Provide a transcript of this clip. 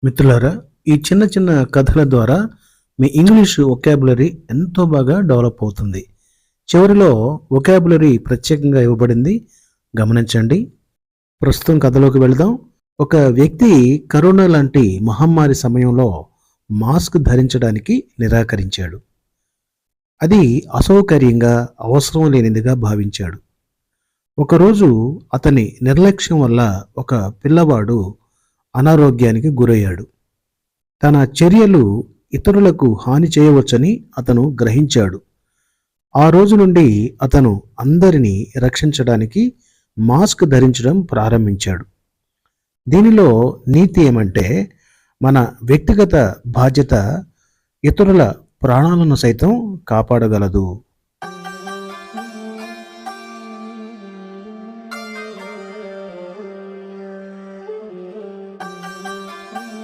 మిత్రులారా, ఈ చిన్న చిన్న కథల ద్వారా మీ ఇంగ్లీష్ వొకాబులరీ ఎంతో బాగా డెవలప్ అవుతుంది. చివరిలో వొకాబులరీ ప్రత్యేకంగా ఇవ్వబడింది, గమనించండి. ప్రస్తుతం కథలోకి వెళదాం. ఒక వ్యక్తి కరోనా లాంటి మహమ్మారి సమయంలో మాస్క్ ధరించడానికి నిరాకరించాడు. అది అసౌకర్యంగా, అవసరం లేనిదిగా భావించాడు. ఒకరోజు అతని నిర్లక్ష్యం వల్ల ఒక పిల్లవాడు అనారోగ్యానికి గురయ్యాడు. తన చర్యలు ఇతరులకు హాని చేయవచ్చని అతను గ్రహించాడు. ఆ రోజు నుండి అతను అందరినీ రక్షించడానికి మాస్క్ ధరించడం ప్రారంభించాడు. దీనిలో నీతి ఏమంటే, మన వ్యక్తిగత బాధ్యత ఇతరుల ప్రాణాలను సైతం కాపాడగలదు.